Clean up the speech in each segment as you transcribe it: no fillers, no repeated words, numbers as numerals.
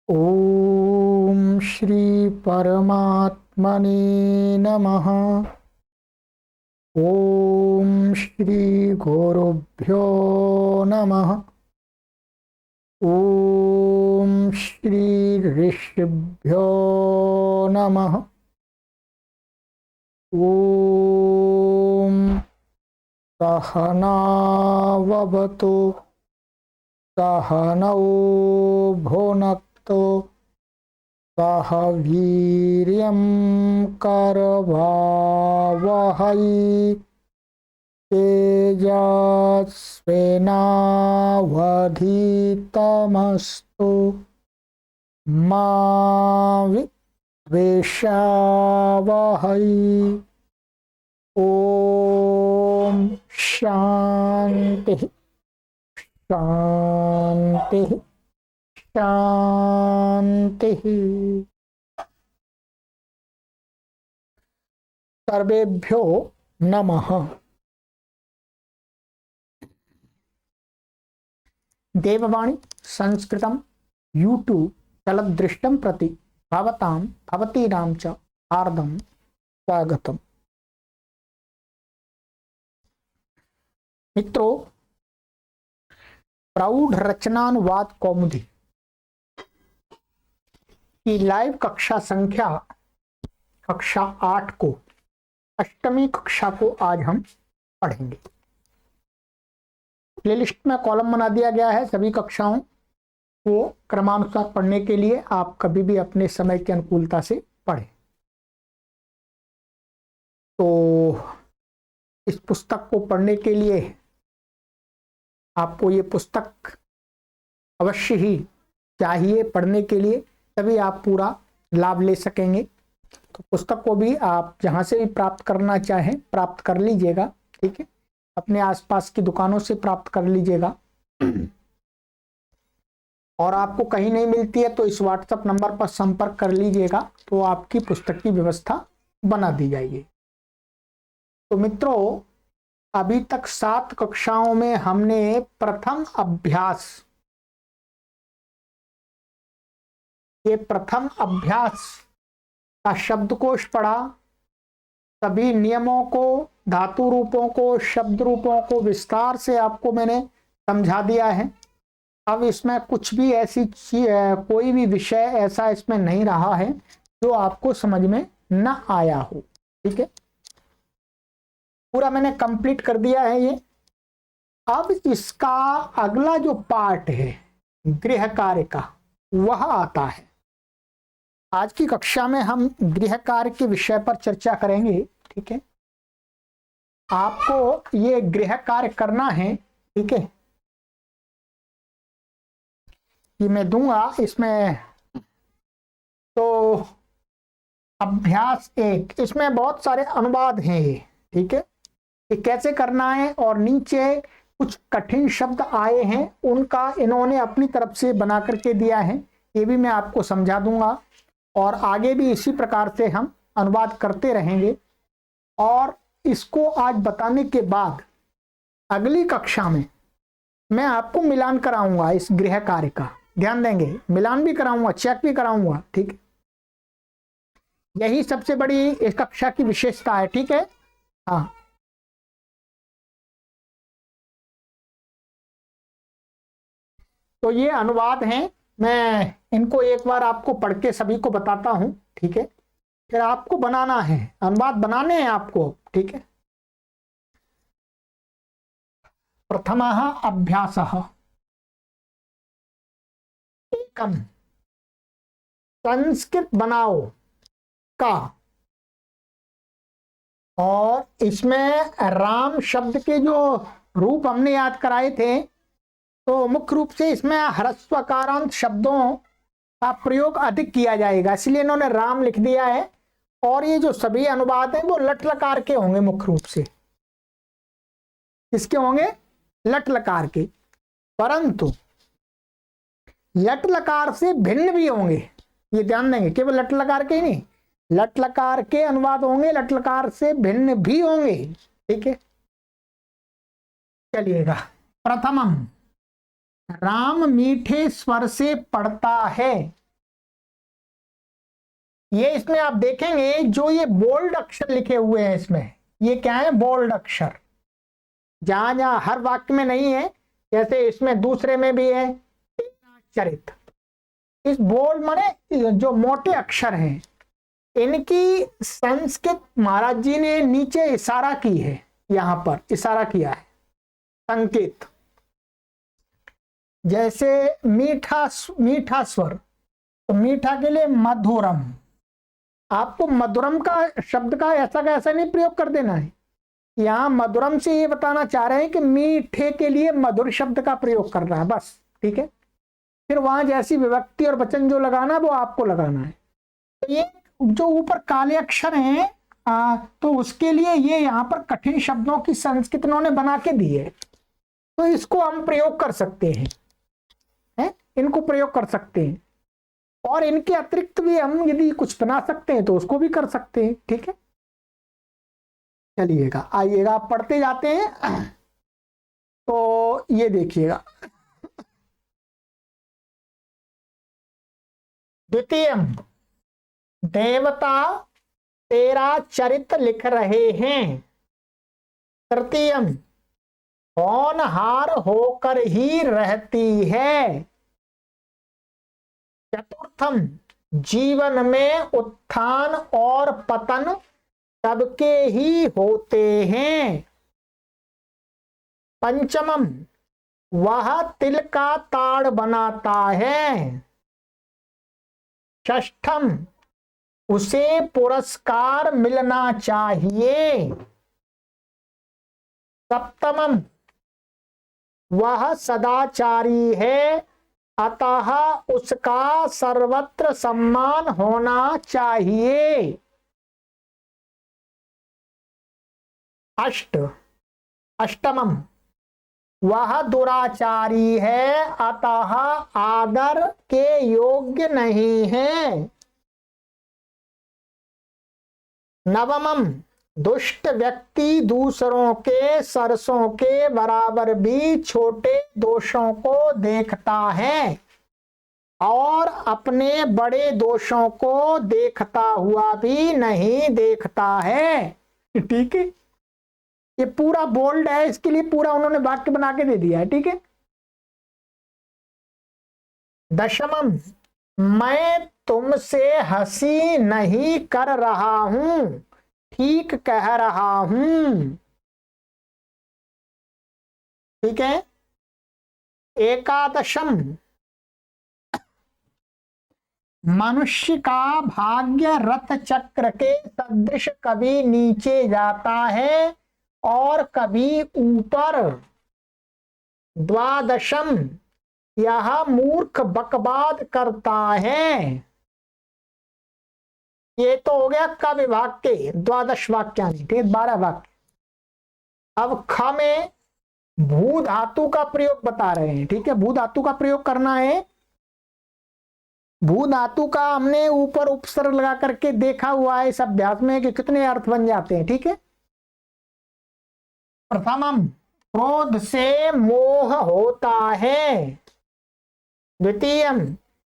ओम श्री परमात्मने नमः। ओम श्री गुरुभ्यो नमः। ओम श्री ऋषिभ्यो नमः। ओम सहनाववतु सहनौ भुनक्तु सह वीर्यं करवावहै तेजस्विनावधीतमस्तु मा विद्विषावहै। ओम शांति शांति शांति। सर्वेभ्यो नमः। देववाणी संस्कृतम यूट्यूब चलदृष्टम प्रति भवतां भवतीनां च हार्दं स्वागतम। मित्रों, प्रौढ़ रचनानुवाद कौमुदी की लाइव कक्षा संख्या कक्षा 8 को, अष्टमी कक्षा को आज हम पढ़ेंगे। प्लेलिस्ट में कॉलम बना दिया गया है सभी कक्षाओं को क्रमानुसार पढ़ने के लिए। आप कभी भी अपने समय की अनुकूलता से पढ़ें। तो इस पुस्तक को पढ़ने के लिए आपको ये पुस्तक अवश्य ही चाहिए पढ़ने के लिए, तभी आप पूरा लाभ ले सकेंगे। तो पुस्तक को भी आप जहां से भी प्राप्त करना चाहें प्राप्त कर लीजिएगा, ठीक है। अपने आसपास की दुकानों से प्राप्त कर लीजिएगा। और आपको कहीं नहीं मिलती है तो इस व्हाट्सएप नंबर पर संपर्क कर लीजिएगा, तो आपकी पुस्तक की व्यवस्था बना दी जाएगी। तो मित्रों, अभी तक 7 कक्षाओं में हमने प्रथम अभ्यास, ये प्रथम अभ्यास का शब्दकोश पढ़ा। सभी नियमों को, धातु रूपों को, शब्द रूपों को विस्तार से आपको मैंने समझा दिया है। अब इसमें कुछ भी ऐसी कोई भी विषय ऐसा इसमें नहीं रहा है जो आपको समझ में न आया हो, ठीक है। पूरा मैंने कंप्लीट कर दिया है ये। अब इसका अगला जो पार्ट है गृह कार्य का, वह आता है। आज की कक्षा में हम गृह कार्य के विषय पर चर्चा करेंगे, ठीक है। आपको ये गृह कार्य करना है, ठीक है। ये मैं दूंगा इसमें। तो अभ्यास 1, इसमें बहुत सारे अनुवाद हैं ये, ठीक है। ये कैसे करना है, और नीचे कुछ कठिन शब्द आए हैं उनका इन्होंने अपनी तरफ से बना करके दिया है, ये भी मैं आपको समझा दूंगा। और आगे भी इसी प्रकार से हम अनुवाद करते रहेंगे। और इसको आज बताने के बाद अगली कक्षा में मैं आपको मिलान कराऊंगा इस गृह कार्य का। ध्यान देंगे, मिलान भी कराऊंगा, चेक भी कराऊंगा, ठीक है। यही सबसे बड़ी इस कक्षा की विशेषता है, ठीक है। हाँ, तो ये अनुवाद हैं। मैं इनको एक बार आपको पढ़ के सभी को बताता हूं, ठीक है। फिर आपको बनाना है, अनुवाद बनाने हैं आपको, ठीक है। प्रथमः अभ्यासः एकम, संस्कृत बनाओ का। और इसमें राम शब्द के जो रूप हमने याद कराए थे, तो मुख्य रूप से इसमें ह्रस्वकारांत शब्दों का प्रयोग अधिक किया जाएगा, इसलिए इन्होंने राम लिख दिया है। और ये जो सभी अनुवाद हैं वो लट लकार के होंगे मुख्य रूप से। किसके होंगे? लट लकार के। परंतु लट लकार से भिन्न भी होंगे, ये ध्यान देंगे। केवल लट लकार के ही नहीं, लट लकार के अनुवाद होंगे, लट लकार से भिन्न भी होंगे, ठीक है। चलिएगा। प्रथमम, राम मीठे स्वर से पढ़ता है। ये इसमें आप देखेंगे जो ये बोल्ड अक्षर लिखे हुए हैं इसमें, ये क्या है, बोल्ड अक्षर। जहां जहां हर वाक्य में नहीं है, जैसे इसमें दूसरे में भी है, चरित। इस बोल्ड माने जो मोटे अक्षर हैं, इनकी संस्कृत महाराज जी ने नीचे इशारा की है, यहां पर इशारा किया है, संकेत। जैसे मीठा, मीठा स्वर, तो मीठा के लिए मधुरम। आपको मधुरम का शब्द का ऐसा नहीं प्रयोग कर देना है। यहां मधुरम से ये बताना चाह रहे हैं कि मीठे के लिए मधुर शब्द का प्रयोग करना है, बस, ठीक है। फिर वहां जैसी विभक्ति और वचन जो लगाना वो आपको लगाना है। तो ये जो ऊपर काले अक्षर हैं, तो उसके लिए ये यहाँ पर कठिन शब्दों की संस्कृत उन्होंने बना के दी है, तो इसको हम प्रयोग कर सकते हैं, इनको प्रयोग कर सकते हैं। और इनके अतिरिक्त भी हम यदि कुछ बना सकते हैं तो उसको भी कर सकते हैं, ठीक है। चलिएगा, आइएगा, आप पढ़ते जाते हैं। तो ये देखिएगा, द्वितीय, देवता तेरा चरित्र लिख रहे हैं। तृतीय, होनहार होकर ही रहती है। चतुर्थम, जीवन में उत्थान और पतन सबके ही होते हैं। पंचमम, वह तिल का ताड़ बनाता है। षष्ठम, उसे पुरस्कार मिलना चाहिए। सप्तमम, वह सदाचारी है, अतः उसका सर्वत्र सम्मान होना चाहिए। अष्टमम, वह दुराचारी है, अतः आदर के योग्य नहीं है। नवमम, दुष्ट व्यक्ति दूसरों के सरसों के बराबर भी छोटे दोषों को देखता है और अपने बड़े दोषों को देखता हुआ भी नहीं देखता है, ठीक है। ये पूरा बोल्ड है, इसके लिए पूरा उन्होंने वाक्य बना के दे दिया है, ठीक है। दशमम, मैं तुमसे हंसी नहीं कर रहा हूं, ठीक कह रहा हूं, ठीक है। एकादशम, मनुष्य का भाग्य रथ चक्र के सदृश कभी नीचे जाता है और कभी ऊपर। द्वादशम, यह मूर्ख बकवाद करता है। ये तो हो गया क विभाग के द्वादश वाक्य, ठीक है, 12 वाक्य। अब ख में भू धातु का प्रयोग बता रहे हैं, ठीक है। भू धातु का प्रयोग करना है। भू धातु का हमने ऊपर उपसर्ग लगा करके देखा हुआ है इस अभ्यास में कि कितने अर्थ बन जाते हैं, ठीक है। प्रथमम, क्रोध से मोह होता है। द्वितीयम,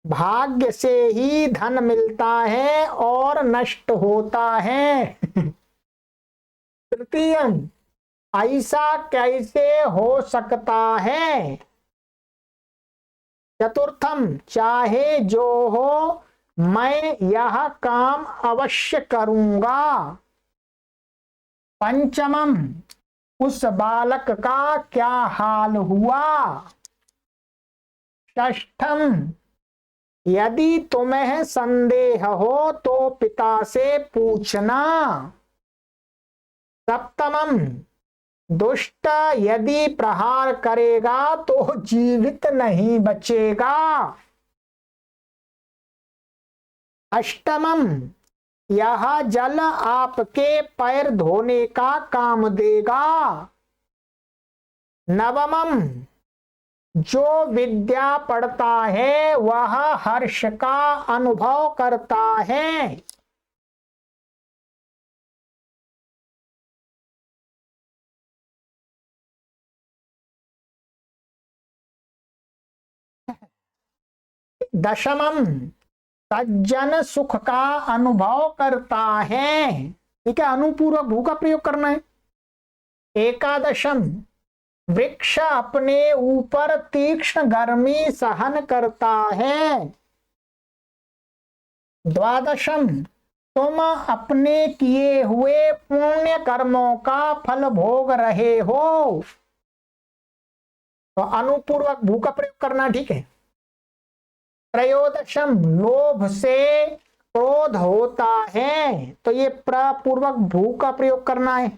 भाग्य से ही धन मिलता है और नष्ट होता है। तृतीयम, ऐसा कैसे हो सकता है। चतुर्थम, चाहे जो हो मैं यह काम अवश्य करूंगा। पंचमम, उस बालक का क्या हाल हुआ। षष्ठम, यदि तुम्हें संदेह हो तो पिता से पूछना। सप्तमम, दुष्ट यदि प्रहार करेगा तो जीवित नहीं बचेगा। अष्टमम, यह जल आपके पैर धोने का काम देगा। नवमम, जो विद्या पढ़ता है वह हर्ष का अनुभव करता है। दशमम, सज्जन सुख का अनुभव करता है। ठीक है, अनुपूर्वक भू का प्रयोग करना है। एकादशम, वृक्ष अपने ऊपर तीक्ष्ण गर्मी सहन करता है। द्वादशम, तुम अपने किए हुए पुण्य कर्मों का फल भोग रहे हो। तो अनुपूर्वक भू का प्रयोग करना। ठीक है। त्रयोदशम, लोभ से क्रोध होता है, तो ये प्रपूर्वक भू का प्रयोग करना है।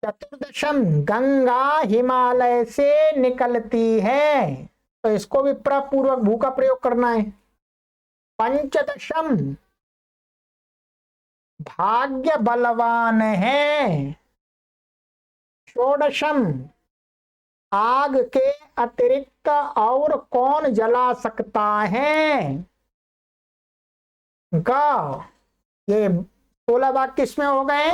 चतुर्दशम, गंगा हिमालय से निकलती है, तो इसको भी प्रपूर्वक भू का प्रयोग करना है। पंचदशम, भाग्य बलवान है। षोडशम, आग के अतिरिक्त और कौन जला सकता है। ग, ये 16 वाक्य इसमें हो गए,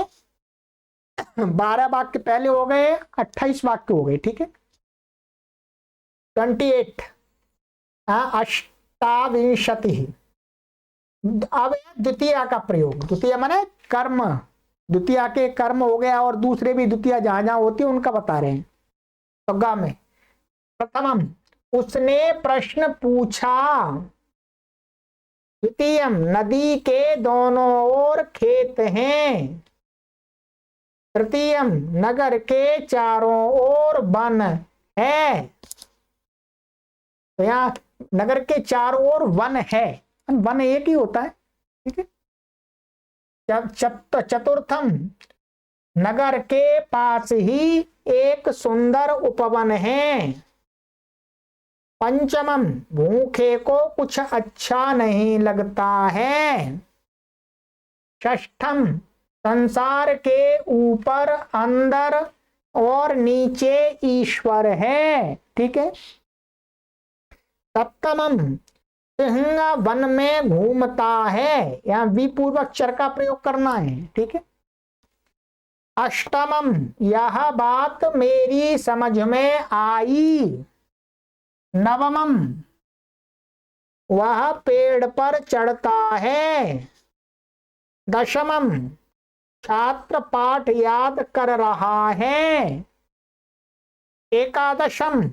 12 वाक्य पहले हो गए, 28 वाक्य हो गए। ठीक है। 28, अष्टाविंशति। अब द्वितीय का प्रयोग। द्वितीय माने कर्म, द्वितीय के कर्म हो गया, और दूसरे भी द्वितीय जहां जहां होती है उनका बता रहे हैं। तो गा में प्रथमम, उसने प्रश्न पूछा। द्वितीयम, नदी के दोनों ओर खेत हैं। तृतीयम, नगर के चारों ओर वन है। तो यहाँ नगर के चारों ओर वन है, वन एक ही होता है। ठीक है। चतुर्थम, नगर के पास ही एक सुंदर उपवन है। पंचमम, भूखे को कुछ अच्छा नहीं लगता है। षष्ठम, संसार के ऊपर, अंदर और नीचे ईश्वर है। ठीक है। सप्तमम, सिंह वन में घूमता है, यहां विपूर्वक चर का प्रयोग करना है। ठीक है। अष्टमम, यह बात मेरी समझ में आई। नवमम, वह पेड़ पर चढ़ता है। दशमम, छात्र पाठ याद कर रहा है। एकादशम,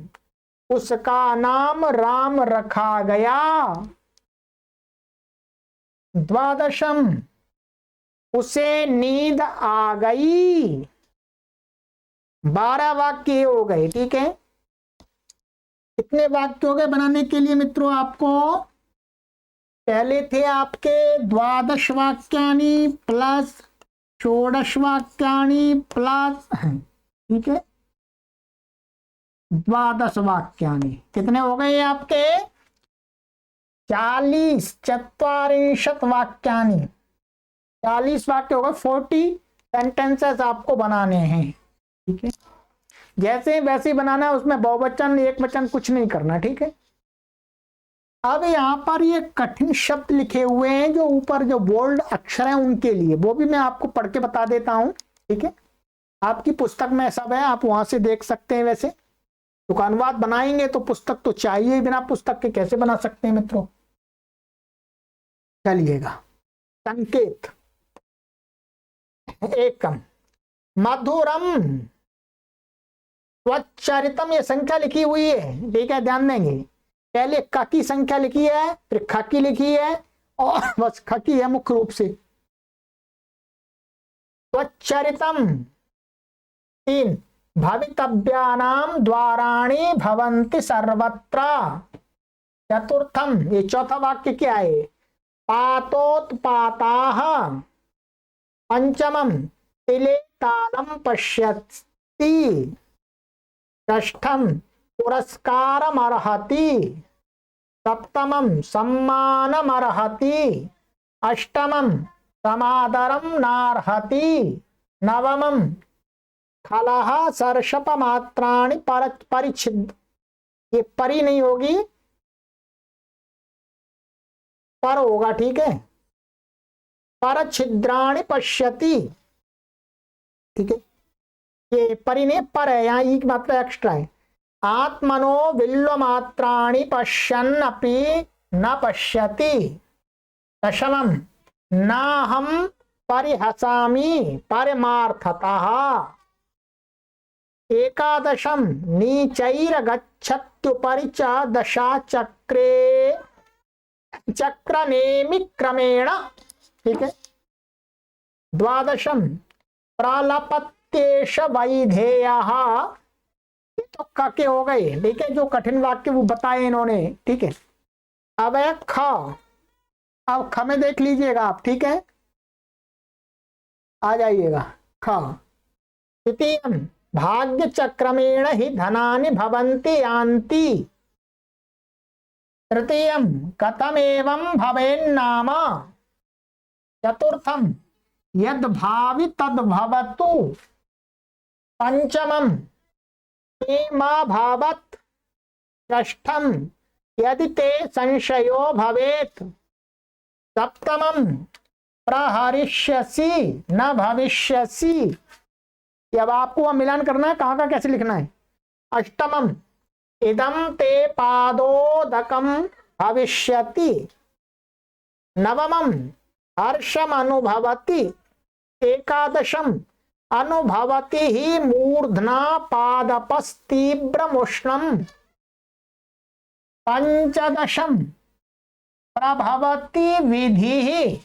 उसका नाम राम रखा गया। द्वादशम, उसे नींद आ गई। 12 वाक्य हो गए। ठीक है। कितने वाक्य हो गए बनाने के लिए मित्रों आपको? पहले थे आपके द्वादश वाक्यानि प्लस षोडश वाक्यानि प्लस, ठीक है, द्वादश वाक्यानि। कितने हो गए आपके? 40 वाक्यानि, 40 वाक्य हो गए। 40 सेंटेंसेस आपको बनाने हैं। ठीक है। जैसे वैसे ही बनाना है, उसमें बहुवचन एक वचन कुछ नहीं करना। ठीक है। अब यहां पर ये कठिन शब्द लिखे हुए हैं, जो ऊपर जो बोल्ड अक्षर हैं उनके लिए, वो भी मैं आपको पढ़ के बता देता हूं। ठीक है। आपकी पुस्तक में सब है, आप वहां से देख सकते हैं। वैसे तो अनुवाद बनाएंगे तो पुस्तक तो चाहिए, बिना पुस्तक के कैसे बना सकते हैं मित्रों? चलिएगा। संकेत एकम, मधुरम स्वचरितम, ये संख्या लिखी हुई है। ठीक है, ध्यान देंगे। पहले क की संख्या लिखी है, फिर ख की लिखी है, और बस ख की है मुख्य रूप से। स्वचरितम 3, भवितव्यानाम द्वाराणि भवन्ति सर्वत्र। चतुर्थम, ये चौथा वाक्य क्या है? पातोत्पाताः। पंचमम, तिले तालम पश्यति। षष्ठम, पुरस्कारमर्हति। सप्तमं, सम्मानमर्हति। अष्टमं, समादरं नार्हति। नवमं, खलः सर्षपमात्राणि परिच्छिद, ये परी नहीं होगी, पर होगा। ठीक है। परछिद्राणि पश्यति। ठीक है। ये परी नहीं, पर है, यहाँ ई की मात्रा एक्स्ट्रा है। आत्मनो बिल्वमात्राणि पश्यन् अपि न पश्यति। दशमं नाहं परिहसामि परमार्थतः। एकादशं नीचैर्गच्छत्युपरि च दशाचक्रे चक्रनेमि क्रमेण। ठीक है। द्वादशं प्रलपत्येष वैधेयः। ये तो काके हो गए, ठीक है, जो कठिन वाक्य वो बताए इन्होंने। ठीक है। अब है ख। अब ख में देख लीजिएगा आप। ठीक है, आ जाइएगा। ख द्वितीयं भाग्य चक्रमेण हि धनानि भवन्ति यान्ति। तृतीयं कथमेवं भवेन्नाम। चतुर्थं यद् भावि तद् भवतु। पंचमं ते मा भावत्। षष्ठं यदि ते संशयो भवेत्। सप्तमं प्रहरिष्यसि न भविष्यसि। अब आपको मिलान करना है, कहाँ का कैसे लिखना है। अष्टमं इदं ते पादोदकं भविष्यति। नवमं हर्षम अनुभवति। एकादशम अनुभवति ही मूर्धना पादपस्तीव्रमुष्णम्। पंचदशम प्रभवति विधिः।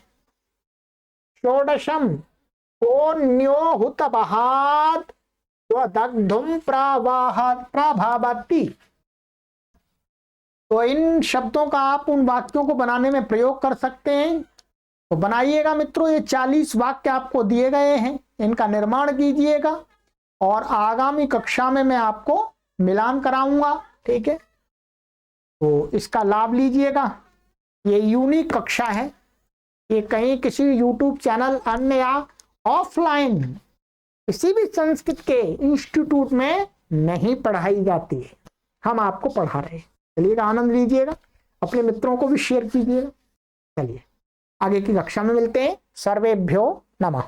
षोडशम कोन्यो हुतवहात् दग्धुम प्रभवति। तो इन शब्दों का आप उन वाक्यों को बनाने में प्रयोग कर सकते हैं। तो बनाइएगा मित्रों, ये 40 वाक्य आपको दिए गए हैं, इनका निर्माण कीजिएगा और आगामी कक्षा में मैं आपको मिलान कराऊंगा। ठीक है, तो इसका लाभ लीजिएगा। ये यूनिक कक्षा है, ये कहीं किसी यूट्यूब चैनल अन्य या ऑफलाइन किसी भी संस्कृत के इंस्टीट्यूट में नहीं पढ़ाई जाती है, हम आपको पढ़ा रहे हैं। चलिएगा, आनंद लीजिएगा, अपने मित्रों को भी शेयर कीजिएगा। चलिए आगे की कक्षा में मिलते हैं। सर्वेभ्यो नमः।